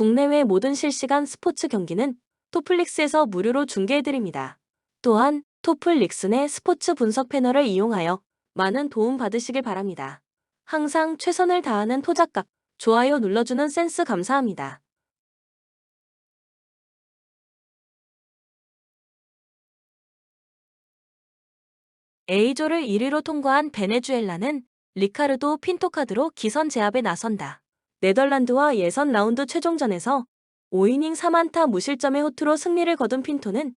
국내외 모든 실시간 스포츠 경기는 토플릭스에서 무료로 중계해드립니다. 또한 토플릭스 내 스포츠 분석 패널을 이용하여 많은 도움 받으시길 바랍니다. 항상 최선을 다하는 토작각, 좋아요 눌러주는 센스 감사합니다. A조를 1위로 통과한 베네수엘라는 리카르도 핀토카드로 기선 제압에 나선다. 네덜란드와 예선 라운드 최종전에서 5이닝 3안타 무실점의 호투로 승리를 거둔 핀토는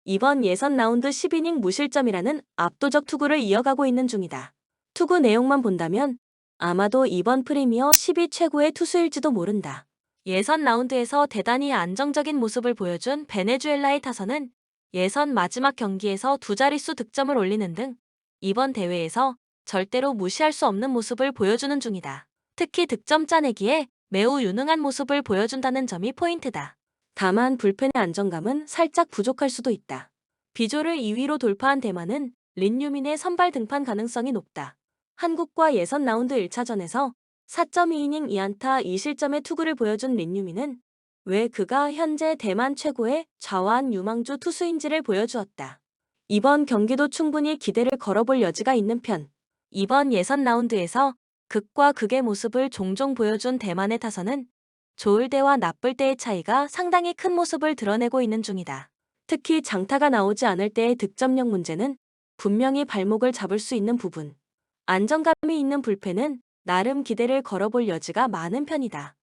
이번 예선 라운드 10이닝 무실점이라는 압도적 투구를 이어가고 있는 중이다. 투구 내용만 본다면 아마도 이번 프리미어 10위 최고의 투수일지도 모른다. 예선 라운드에서 대단히 안정적인 모습을 보여준 베네수엘라의 타선은 예선 마지막 경기에서 두 자릿수 득점을 올리는 등 이번 대회에서 절대로 무시할 수 없는 모습을 보여주는 중이다. 특히 득점 짜내기에 매우 유능한 모습을 보여준다는 점이 포인트다. 다만 불펜의 안정감은 살짝 부족할 수도 있다. B조를 2위로 돌파한 대만은 린유민의 선발 등판 가능성이 높다. 한국과 예선 라운드 1차전에서 4.2이닝 2안타 2실점의 투구를 보여준 린유민은 왜 그가 현재 대만 최고의 좌완 유망주 투수인지를 보여주었다. 이번 경기도 충분히 기대를 걸어볼 여지가 있는 편. 이번 예선 라운드에서 극과 극의 모습을 종종 보여준 대만의 타선은 좋을 때와 나쁠 때의 차이가 상당히 큰 모습을 드러내고 있는 중이다. 특히 장타가 나오지 않을 때의 득점력 문제는 분명히 발목을 잡을 수 있는 부분. 안정감이 있는 불펜은 나름 기대를 걸어볼 여지가 많은 편이다.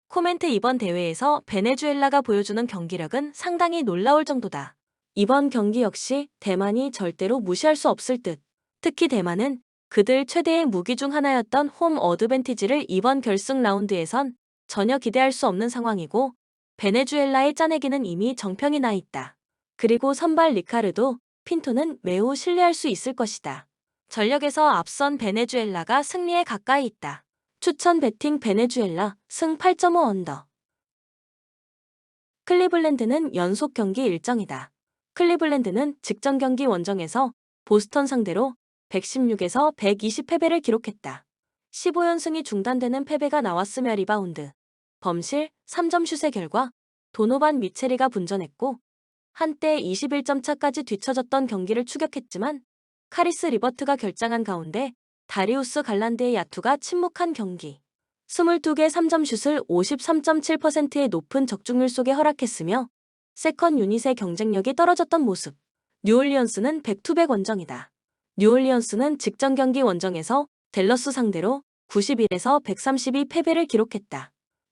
코멘트 이번 대회에서 베네수엘라가 보여주는 경기력은 상당히 놀라울 정도다. 이번 경기 역시 대만이 절대로 무시할 수 없을 듯. 특히 대만은 그들 최대의 무기 중 하나였던 홈 어드밴티지를 이번 결승 라운드에선 전혀 기대할 수 없는 상황이고 베네수엘라의 짜내기는 이미 정평이 나 있다. 그리고 선발 리카르도, 핀토는 매우 신뢰할 수 있을 것이다. 전력에서 앞선 베네수엘라가 승리에 가까이 있다. 추천 배팅 베네수엘라 승 8.5 언더. 클리블랜드는 연속 경기 일정이다. 클리블랜드는 직전 경기 원정에서 보스턴 상대로 116에서 120 패배를 기록했다. 15연승이 중단되는 패배가 나왔으며 리바운드, 범실, 3점 슛의 결과 도노반 미체리가 분전했고 한때 21점 차까지 뒤처졌던 경기를 추격했지만 카리스 리버트가 결장한 가운데 다리우스 갈란드의 야투가 침묵한 경기. 22개 3점 슛을 53.7%의 높은 적중률 속에 허락했으며 세컨 유닛의 경쟁력이 떨어졌던 모습. 뉴올리언스는 백투백 원정이다. 뉴올리언스는 직전 경기 원정에서 댈러스 상대로 91에서 132 패배를 기록했다.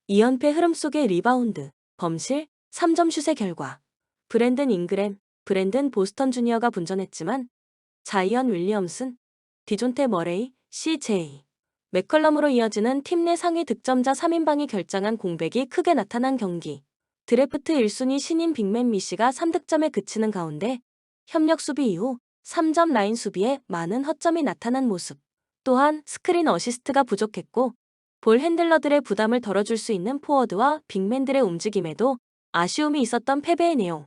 2연패 흐름 속의 리바운드, 범실, 3점 슛의 결과 브랜든 잉그램, 브랜든 보스턴 주니어가 분전했지만 자이언 윌리엄슨, 디존테 머레이, CJ 맥컬럼으로 이어지는 팀 내 상위 득점자 3인방이 결장한 공백이 크게 나타난 경기. 드래프트 1순위 신인 빅맨 미시가 3득점에 그치는 가운데 협력 수비 이후 3점 라인 수비에 많은 허점이 나타난 모습. 또한 스크린 어시스트가 부족했고 볼 핸들러들의 부담을 덜어줄 수 있는 포워드와 빅맨들의 움직임에도 아쉬움이 있었던 패배의 내용.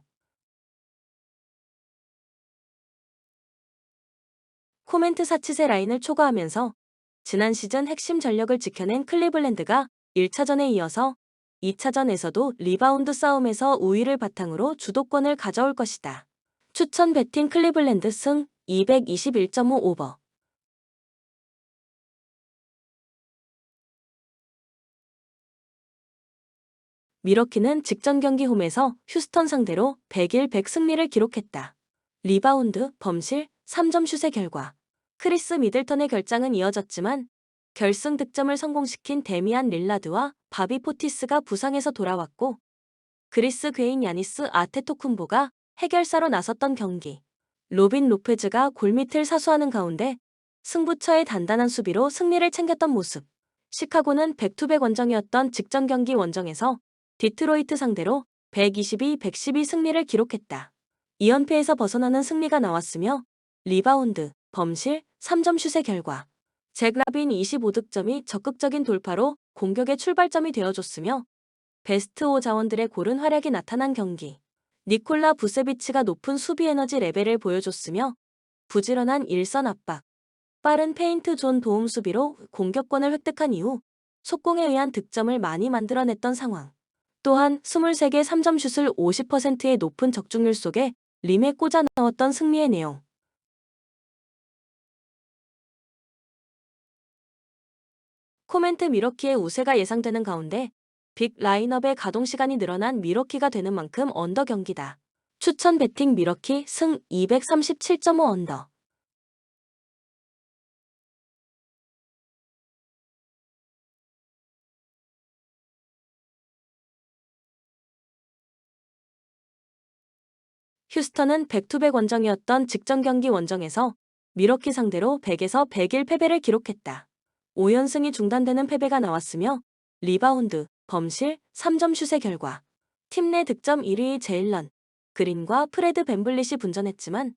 코멘트 사치세 라인을 초과하면서 지난 시즌 핵심 전력을 지켜낸 클리블랜드가 1차전에 이어서 2차전에서도 리바운드 싸움에서 우위를 바탕으로 주도권을 가져올 것이다. 추천 배팅 클리블랜드 승 221.5 오버. 미러키는 직전 경기 홈에서 휴스턴 상대로 100일 100 승리를 기록했다. 리바운드, 범실, 3점 슛의 결과 크리스 미들턴의 결장은 이어졌지만 결승 득점을 성공시킨 데미안 릴라드와 바비 포티스가 부상에서 돌아왔고 그리스 괴인 야니스 아테토쿤보가 해결사로 나섰던 경기. 로빈 로페즈가 골밑을 사수하는 가운데 승부처의 단단한 수비로 승리를 챙겼던 모습. 시카고는 백투백 원정이었던 직전 경기 원정에서 디트로이트 상대로 122-112 승리를 기록했다. 2연패에서 벗어나는 승리가 나왔으며 리바운드, 범실, 3점 슛의 결과 잭 라빈 25득점이 적극적인 돌파로 공격의 출발점이 되어줬으며 베스트 5 자원들의 고른 활약이 나타난 경기. 니콜라 부세비치가 높은 수비 에너지 레벨을 보여줬으며 부지런한 일선 압박, 빠른 페인트 존 도움 수비로 공격권을 획득한 이후 속공에 의한 득점을 많이 만들어냈던 상황. 또한 23개 3점 슛을 50%의 높은 적중률 속에 림에 꽂아 넣었던 승리의 내용. 코멘트 미러키의 우세가 예상되는 가운데 빅 라인업의 가동 시간이 늘어난 미러키가 되는 만큼 언더 경기다. 추천 배팅 미러키 승 237.5 언더. 휴스턴은 백투백 원정이었던 직전 경기 원정에서 미러키 상대로 100에서 101 패배를 기록했다. 5연승이 중단되는 패배가 나왔으며 리바운드, 범실, 3점 슛의 결과 팀 내 득점 1위 제일런 그린과 프레드 벤블릿이 분전했지만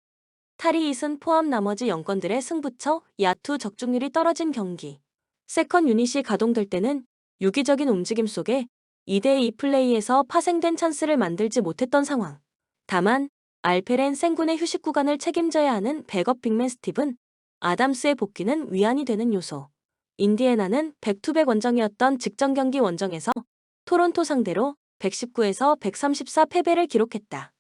타리 이슨 포함 나머지 영건들의 승부처 야투 적중률이 떨어진 경기. 세컨 유닛이 가동될 때는 유기적인 움직임 속에 2대2 플레이에서 파생된 찬스를 만들지 못했던 상황. 다만 알페렌 생군의 휴식 구간을 책임져야 하는 백업 빅맨 스티븐 아담스의 복귀는 위안이 되는 요소. 인디애나는 백투백 원정이었던 직전 경기 원정에서 토론토 상대로 119에서 134 패배를 기록했다.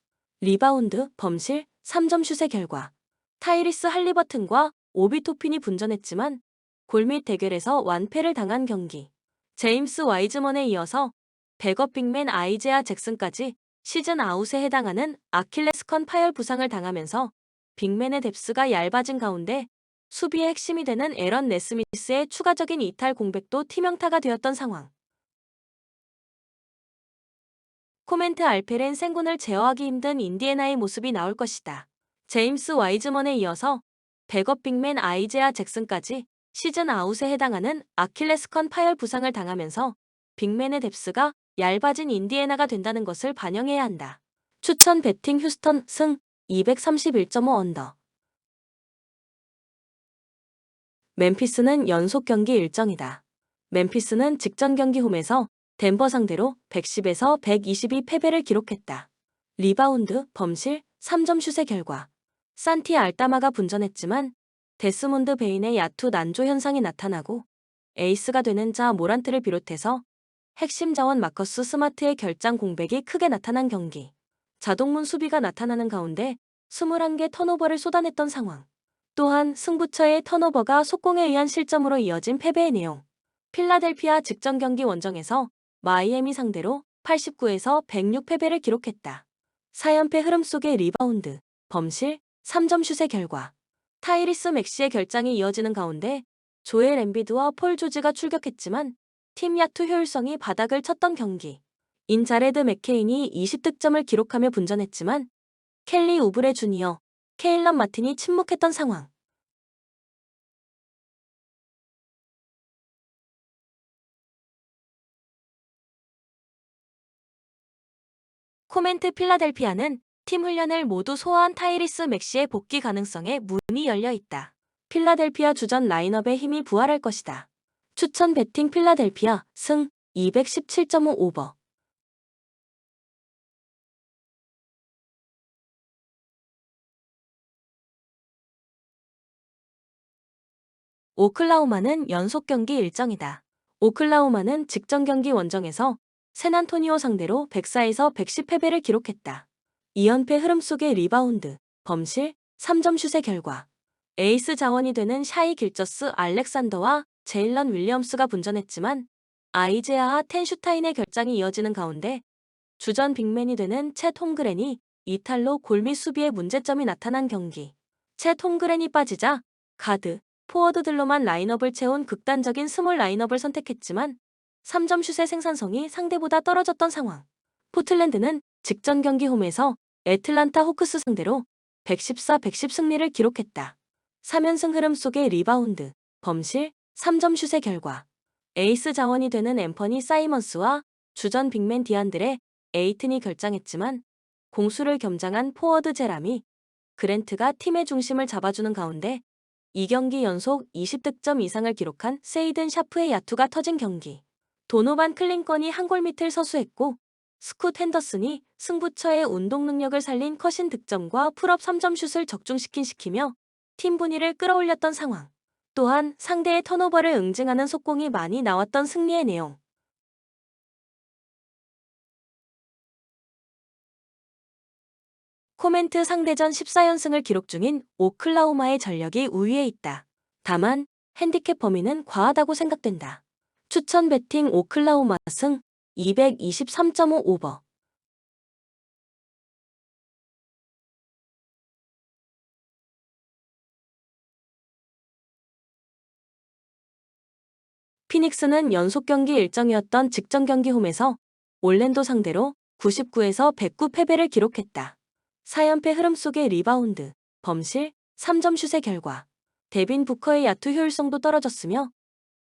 리바운드, 범실, 3점 슛의 결과 타이리스 할리버튼과 오비 토핀이 분전했지만 골밑 대결에서 완패를 당한 경기. 제임스 와이즈먼에 이어서 백업 빅맨 아이제아 잭슨까지 시즌 아웃에 해당하는 아킬레스건 파열 부상을 당하면서 빅맨의 뎁스가 얇아진 가운데 수비의 핵심이 되는 에런 네스미스의 추가적인 이탈 공백도 팀형타가 되었던 상황. 코멘트 알페렌 생군을 제어하기 힘든 인디애나의 모습이 나올 것이다. 제임스 와이즈먼에 이어서 백업 빅맨 아이제아 잭슨까지 시즌 아웃에 해당하는 아킬레스건 파열 부상을 당하면서 빅맨의 뎁스가 얇아진 인디애나가 된다는 것을 반영해야 한다. 추천 배팅 휴스턴 승 231.5 언더. 멤피스는 연속 경기 일정이다. 멤피스는 직전 경기 홈에서 덴버 상대로 110에서 122 패배를 기록했다. 리바운드, 범실, 3점 슛의 결과 산티 알다마가 분전했지만 데스몬드 베인의 야투 난조 현상이 나타나고 에이스가 되는 자 모란트를 비롯해서 핵심 자원 마커스 스마트의 결장 공백이 크게 나타난 경기. 자동문 수비가 나타나는 가운데 21개 턴오버를 쏟아냈던 상황. 또한 승부처의 턴오버가 속공에 의한 실점으로 이어진 패배의 내용. 필라델피아 직전 경기 원정에서 마이애미 상대로 89에서 106 패배를 기록했다. 4연패 흐름 속의 리바운드, 범실, 3점 슛의 결과 타이리스 맥시의 결장이 이어지는 가운데 조엘 엠비드와 폴 조지가 출격했지만 팀 야투 효율성이 바닥을 쳤던 경기. 인자레드 맥케인이 20득점을 기록하며 분전했지만 켈리 우브레 주니어, 케일런 마틴이 침묵했던 상황. 코멘트 필라델피아는 팀 훈련을 모두 소화한 타이리스 맥시의 복귀 가능성에 문이 열려 있다. 필라델피아 주전 라인업의 힘이 부활할 것이다. 추천 배팅 필라델피아 승 217.5 오버. 오클라호마는 연속 경기 일정이다. 오클라호마는 직전 경기 원정에서 샌안토니오 상대로 104에서 110 패배를 기록했다. 2연패 흐름 속의 리바운드, 범실, 3점 슛의 결과 에이스 자원이 되는 샤이 길저스 알렉산더와 제일런 윌리엄스가 분전했지만 아이제아와 텐슈타인의 결장이 이어지는 가운데 주전 빅맨이 되는 챗 홈그렌이 이탈로 골밑 수비에 문제점이 나타난 경기. 챗 홈그렌이 빠지자 가드, 포워드들로만 라인업을 채운 극단적인 스몰 라인업을 선택했지만 3점 슛의 생산성이 상대보다 떨어졌던 상황. 포틀랜드는 직전 경기 홈에서 애틀란타 호크스 상대로 114, 110 승리를 기록했다. 3연승 흐름 속의 리바운드, 범실, 3점 슛의 결과 에이스 자원이 되는 앰퍼니 사이먼스와 주전 빅맨 디안드레 에이튼이 결장했지만 공수를 겸장한 포워드 제라미 그랜트가 팀의 중심을 잡아주는 가운데 2경기 연속 20득점 이상을 기록한 세이든 샤프의 야투가 터진 경기. 도노반 클린건이 한 골 밑을 서수했고 스콧 핸더슨이 승부처의 운동 능력을 살린 컷인 득점과 풀업 3점 슛을 적중시키며 팀 분위를 끌어올렸던 상황. 또한 상대의 턴오버를 응징하는 속공이 많이 나왔던 승리의 내용. 코멘트 상대전 14연승을 기록 중인 오클라호마의 전력이 우위에 있다. 다만 핸디캡 범위는 과하다고 생각된다. 추천 배팅 오클라호마 승 223.5 오버. 피닉스는 연속 경기 일정이었던 직전 경기 홈에서 올랜도 상대로 99에서 109 패배를 기록했다. 4연패 흐름 속의 리바운드, 범실, 3점 슛의 결과 데빈 부커의 야투 효율성도 떨어졌으며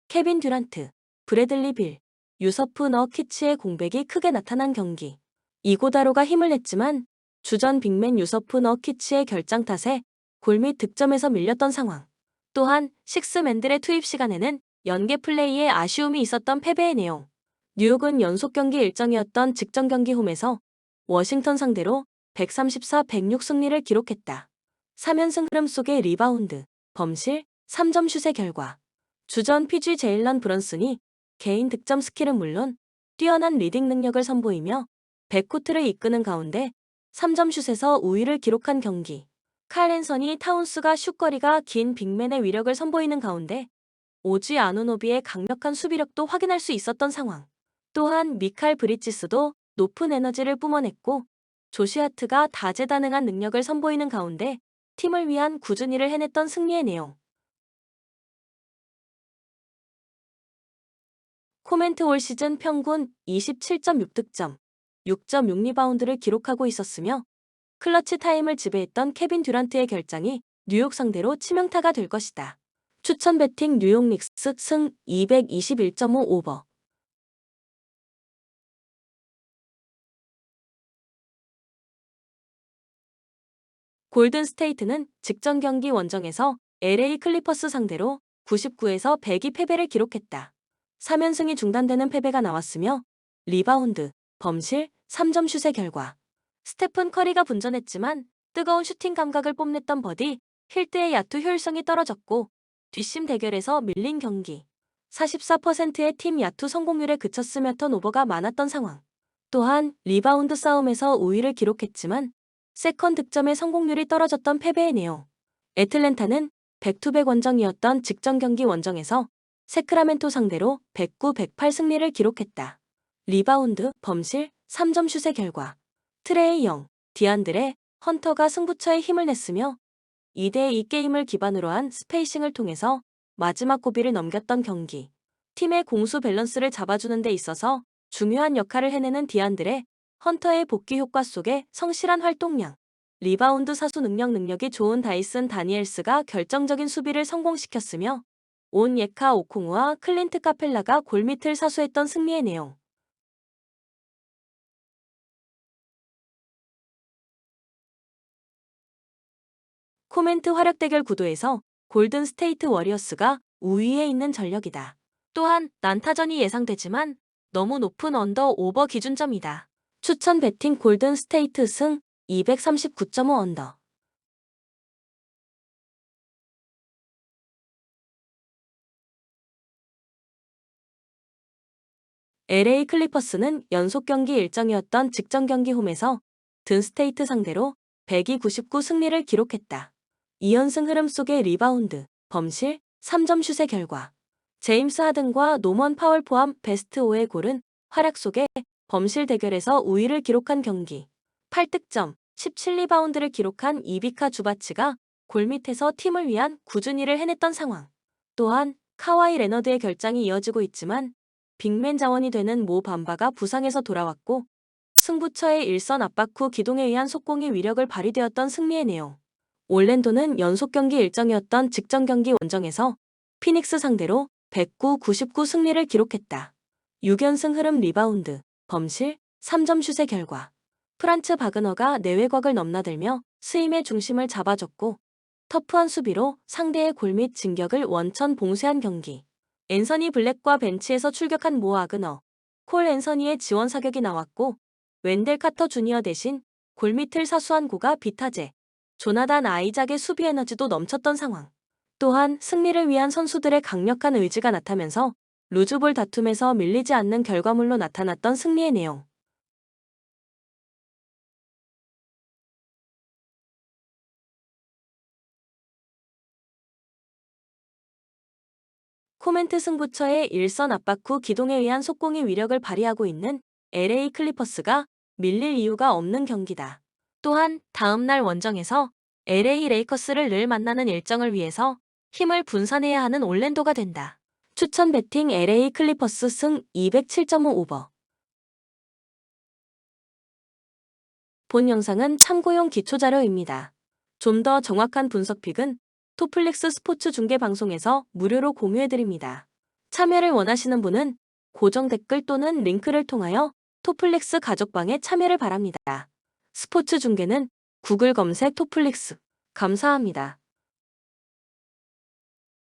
케빈 듀란트, 브래들리 빌, 유서프 너키치의 공백이 크게 나타난 경기. 이고다로가 힘을 냈지만 주전 빅맨 유서프 너키치의 결장 탓에 골 및 득점에서 밀렸던 상황. 또한 식스맨들의 투입 시간에는 연계 플레이에 아쉬움이 있었던 패배의 내용. 뉴욕은 연속 경기 일정이었던 직전 경기 홈에서 워싱턴 상대로 134-106 승리를 기록했다. 3연승 흐름 속의 리바운드, 범실, 3점 슛의 결과. 주전 PG 제일런 브런슨이 개인 득점 스킬은 물론 뛰어난 리딩 능력을 선보이며 백코트를 이끄는 가운데 3점 슛에서 우위를 기록한 경기. 칼 앤서니 타운스가 슛거리가 긴 빅맨의 위력을 선보이는 가운데 오지 아누노비의 강력한 수비력도 확인할 수 있었던 상황. 또한 미칼 브리지스도 높은 에너지를 뿜어냈고 조시 하트가 다재다능한 능력을 선보이는 가운데 팀을 위한 꾸준히 일을 해냈던 승리의 내용. 코멘트 올 시즌 평균 27.6득점, 6.6리바운드를 기록하고 있었으며 클러치 타임을 지배했던 케빈 듀란트의 결장이 뉴욕 상대로 치명타가 될 것이다. 추천 배팅 뉴욕 닉스 승 221.5 오버. 골든 스테이트는 직전 경기 원정에서 LA 클리퍼스 상대로 99에서 102 패배를 기록했다. 3연승이 중단되는 패배가 나왔으며 리바운드, 범실, 3점 슛의 결과. 스테픈 커리가 분전했지만 뜨거운 슈팅 감각을 뽐냈던 버디, 힐트의 야투 효율성이 떨어졌고 뒷심 대결에서 밀린 경기. 44%의 팀 야투 성공률에 그쳤으며 턴오버가 많았던 상황. 또한 리바운드 싸움에서 우위를 기록했지만 세컨 득점의 성공률이 떨어졌던 패배의 내용. 애틀랜타는 백투백 원정이었던 직전 경기 원정에서 세크라멘토 상대로 109-108 승리를 기록했다. 리바운드, 범실, 3점 슛의 결과. 트레이 영, 디안드레, 헌터가 승부처에 힘을 냈으며 2대2 게임을 기반으로 한 스페이싱을 통해서 마지막 고비를 넘겼던 경기. 팀의 공수 밸런스를 잡아주는 데 있어서 중요한 역할을 해내는 디안드레, 헌터의 복귀 효과 속에 성실한 활동량, 리바운드 사수 능력이 좋은 다이슨 다니엘스가 결정적인 수비를 성공시켰으며 온 예카 오콩우와 클린트 카펠라가 골밑을 사수했던 승리의 내용. 코멘트 화력 대결 구도에서 골든 스테이트 워리어스가 우위에 있는 전력이다. 또한 난타전이 예상되지만 너무 높은 언더 오버 기준점이다. 추천 배팅 골든 스테이트 승 239.5 언더. LA 클리퍼스는 연속 경기 일정이었던 직전 경기 홈에서 든 스테이트 상대로 129 승리를 기록했다. 2연승 흐름 속의 리바운드, 범실, 3점 슛의 결과. 제임스 하든과 노먼 파월 포함 베스트 5의 골은 활약 속에 범실 대결에서 우위를 기록한 경기. 8득점, 17리바운드를 기록한 이비카 주바치가 골밑에서 팀을 위한 꾸준히 일을 해냈던 상황. 또한 카와이 레너드의 결장이 이어지고 있지만 빅맨 자원이 되는 모 밤바가 부상에서 돌아왔고 승부처의 일선 압박 후 기동에 의한 속공이 위력을 발휘되었던 승리의 내용. 올랜도는 연속 경기 일정이었던 직전 경기 원정에서 피닉스 상대로 109-99 승리를 기록했다. 6연승 흐름 리바운드, 범실, 3점 슛의 결과. 프란츠 바그너가 내외곽을 넘나들며 스임의 중심을 잡아줬고 터프한 수비로 상대의 골밑 진격을 원천 봉쇄한 경기. 앤서니 블랙과 벤치에서 출격한 모 아그너, 콜 앤서니의 지원 사격이 나왔고 웬델 카터 주니어 대신 골밑을 사수한 고가 비타제, 조나단 아이작의 수비 에너지도 넘쳤던 상황. 또한 승리를 위한 선수들의 강력한 의지가 나타면서 루즈볼 다툼에서 밀리지 않는 결과물로 나타났던 승리의 내용. 코멘트 승부처의 일선 압박 후 기동에 의한 속공이 위력을 발휘하고 있는 LA 클리퍼스가 밀릴 이유가 없는 경기다. 또한 다음날 원정에서 LA 레이커스를 늘 만나는 일정을 위해서 힘을 분산해야 하는 올랜도가 된다. 추천 배팅 LA 클리퍼스 승 207.5 오버. 본 영상은 참고용 기초자료입니다. 좀 더 정확한 분석픽은 토플릭스 스포츠 중계 방송에서 무료로 공유해드립니다. 참여를 원하시는 분은 고정 댓글 또는 링크를 통하여 토플릭스 가족방에 참여를 바랍니다. 스포츠 중계는 구글 검색 토플릭스. 감사합니다.